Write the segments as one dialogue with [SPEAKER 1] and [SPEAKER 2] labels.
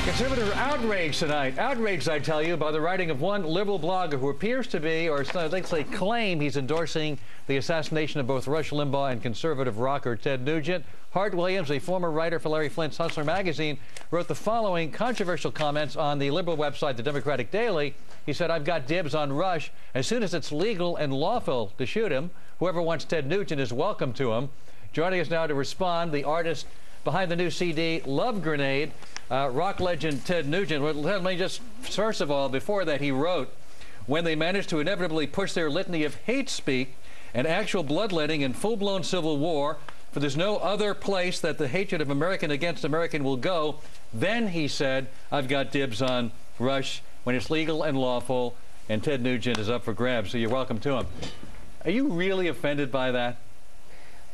[SPEAKER 1] Conservative outrage tonight. Outraged, I tell you, by the writing of one liberal blogger who appears to be, or let's say claim, he's endorsing the assassination of both Rush Limbaugh and conservative rocker Ted Nugent. Hart Williams, a former writer for Larry Flint's Hustler magazine, wrote the following controversial comments on the liberal website, The Democratic Daily. He said, "I've got dibs on Rush. As soon as it's legal and lawful to shoot him, whoever wants Ted Nugent is welcome to him." Joining us now to respond, the artist behind the new CD, Love Grenade, rock legend Ted Nugent. Well, let me just, first of all, before that, he wrote, "When they manage to inevitably push their litany of hate speak and actual bloodletting and full-blown civil war, for there's no other place that the hatred of American against American will go, then," he said, "I've got dibs on Rush when it's legal and lawful, and Ted Nugent is up for grabs, so you're welcome to him." Are you really offended by that?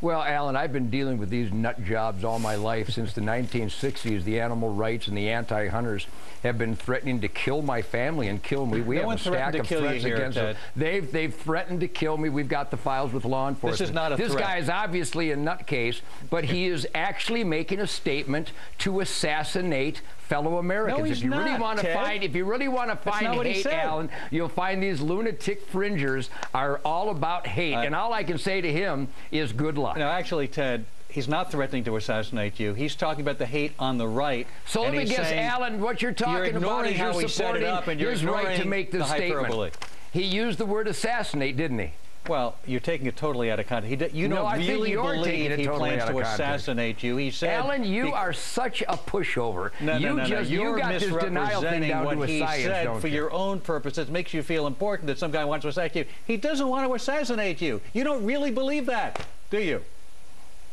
[SPEAKER 2] Well, Alan, I've been dealing with these nut jobs all my life. Since the 1960s, the animal rights and the anti-hunters have been threatening to kill my family and kill me. We have a stack of threats against them. They've threatened to kill me. We've got the files with law enforcement.
[SPEAKER 1] This is not a threat.
[SPEAKER 2] This guy is obviously a nutcase, but he is actually making a statement to assassinate fellow Americans.
[SPEAKER 1] No, he's
[SPEAKER 2] if you
[SPEAKER 1] not,
[SPEAKER 2] really want to find, if you really want to find hate, Alan, you'll find these lunatic fringers are all about hate. And all I can say to him is good luck.
[SPEAKER 1] No, actually, Ted, he's not threatening to assassinate you. He's talking about the hate on the right.
[SPEAKER 2] So let me guess, Alan, what you're talking about is you're supporting his right to make this statement. He used the word assassinate, didn't he?
[SPEAKER 1] Well, you're taking it totally out of context. You don't really believe he plans to assassinate you. He said,
[SPEAKER 2] Alan, you are such a pushover. No. You got this denial thing down to a science, don't you?
[SPEAKER 1] For your own purposes, it makes you feel important that some guy wants to assassinate you. He doesn't want to assassinate you. You don't really believe that, do you?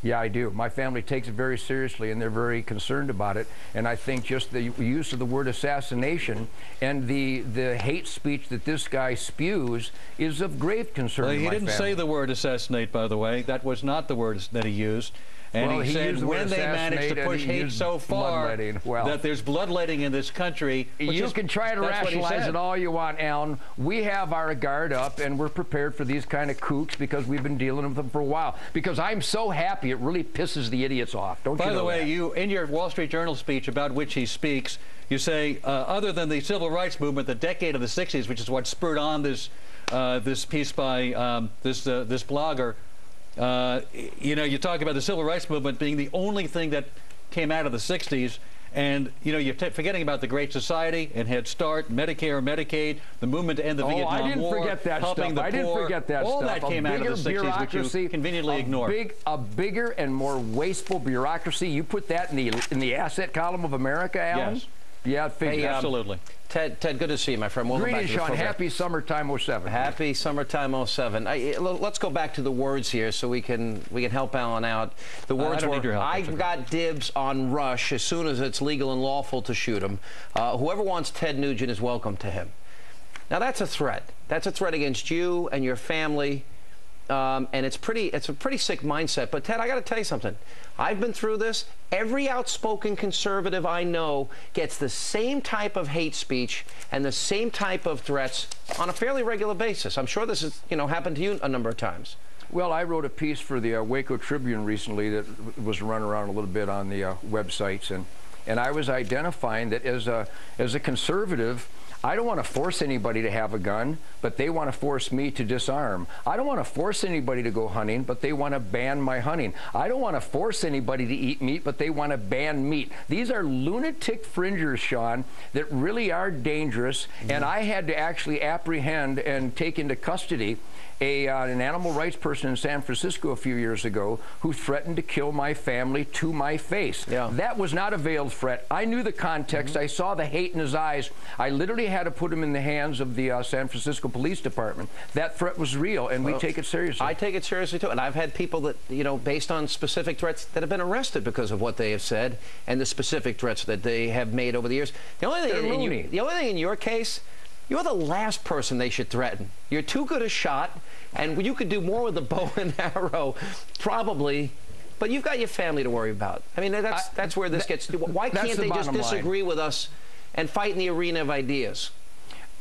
[SPEAKER 2] Yeah, I do. My family takes it very seriously, and they're very concerned about it. And I think just the use of the word assassination and the hate speech that this guy spews is of grave concern to my family.
[SPEAKER 1] He didn't say the word assassinate, by the way. That was not the word that he used. And he said when they managed to push hate so far that there's bloodletting in this country.
[SPEAKER 2] You can try to rationalize it all you want, Alan. We have our guard up, and we're prepared for these kind of kooks because we've been dealing with them for a while. Because I'm so happy, it really pisses the idiots off. Don't you know that? By the way,
[SPEAKER 1] you, in your Wall Street Journal speech about which he speaks, you say, other than the civil rights movement, the decade of the 60s, which is what spurred on this this piece by this blogger, you know, you talk about the civil rights movement being the only thing that came out of the 60s, and you know, you're forgetting about the Great Society and Head Start, Medicare, Medicaid, the movement to end the Vietnam War.
[SPEAKER 2] I didn't forget that stuff. I didn't forget that stuff.
[SPEAKER 1] All that came out of the 60s, which you conveniently ignored.
[SPEAKER 2] A bigger and more wasteful bureaucracy. You put that in the asset column of America, Alan?
[SPEAKER 1] Yes.
[SPEAKER 2] Yeah,
[SPEAKER 1] hey, absolutely.
[SPEAKER 3] Ted, good to see you, my friend. Welcome back to the program.
[SPEAKER 2] Happy summertime 07.
[SPEAKER 3] Happy summertime 07. Let's go back to the words here so we can help Alan out. The words were, "I've got dibs on Rush as soon as it's legal and lawful to shoot him. Whoever wants Ted Nugent is welcome to him." Now that's a threat. That's a threat against you and your family. And it's a pretty sick mindset. But Ted, I got to tell you something. I've been through this. Every outspoken conservative I know gets the same type of hate speech and the same type of threats on a fairly regular basis. I'm sure this has, happened to you a number of times.
[SPEAKER 2] Well, I wrote a piece for the Waco Tribune recently that was run around a little bit on the websites, and I was identifying that as a conservative, I don't want to force anybody to have a gun, but they want to force me to disarm. I don't want to force anybody to go hunting, but they want to ban my hunting. I don't want to force anybody to eat meat, but they want to ban meat. These are lunatic fringers, Sean, that really are dangerous, and I had to actually apprehend and take into custody an animal rights person in San Francisco a few years ago who threatened to kill my family to my face. Yeah. That was not a veiled threat. I knew the context. I saw the hate in his eyes. I literally had to put him in the hands of the San Francisco Police Department. That threat was real, and we take it seriously.
[SPEAKER 3] I take it seriously, too. And I've had people that, based on specific threats, that have been arrested because of what they have said and the specific threats that they have made over the years. The only thing in your case, you're the last person they should threaten. You're too good a shot, and you could do more with the bow and arrow, probably, but you've got your family to worry about. I mean, that's where this gets to. Why can't they just disagree with us and fight in the arena of ideas?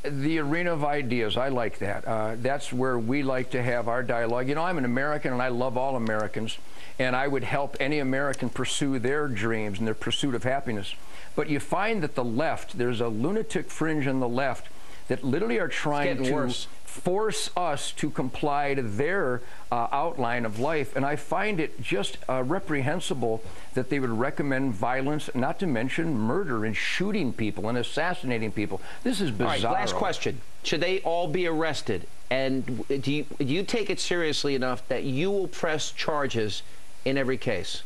[SPEAKER 2] The arena of ideas, I like that. That's where we like to have our dialogue. I'm an American, and I love all Americans, and I would help any American pursue their dreams and their pursuit of happiness. But you find that the left, there's a lunatic fringe on the left that literally are trying to force us to comply to their outline of life. And I find it just reprehensible that they would recommend violence, not to mention murder and shooting people and assassinating people. This is bizarre.
[SPEAKER 3] All right, last question. Should they all be arrested? And do you take it seriously enough that you will press charges in every case?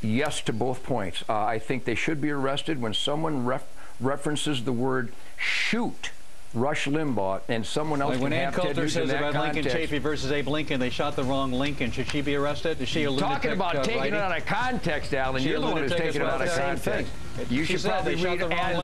[SPEAKER 2] Yes to both points. I think they should be arrested. When someone references the word shoot Rush Limbaugh, and someone else
[SPEAKER 1] when
[SPEAKER 2] can
[SPEAKER 1] Ann
[SPEAKER 2] have
[SPEAKER 1] Coulter says about
[SPEAKER 2] context.
[SPEAKER 1] Lincoln Chafee versus Abe Lincoln, they shot the wrong Lincoln. Should she be arrested? Is she a lunatic?
[SPEAKER 2] Talking about taking it out of context, Alan. You're the one who's taking it out of context. You should probably read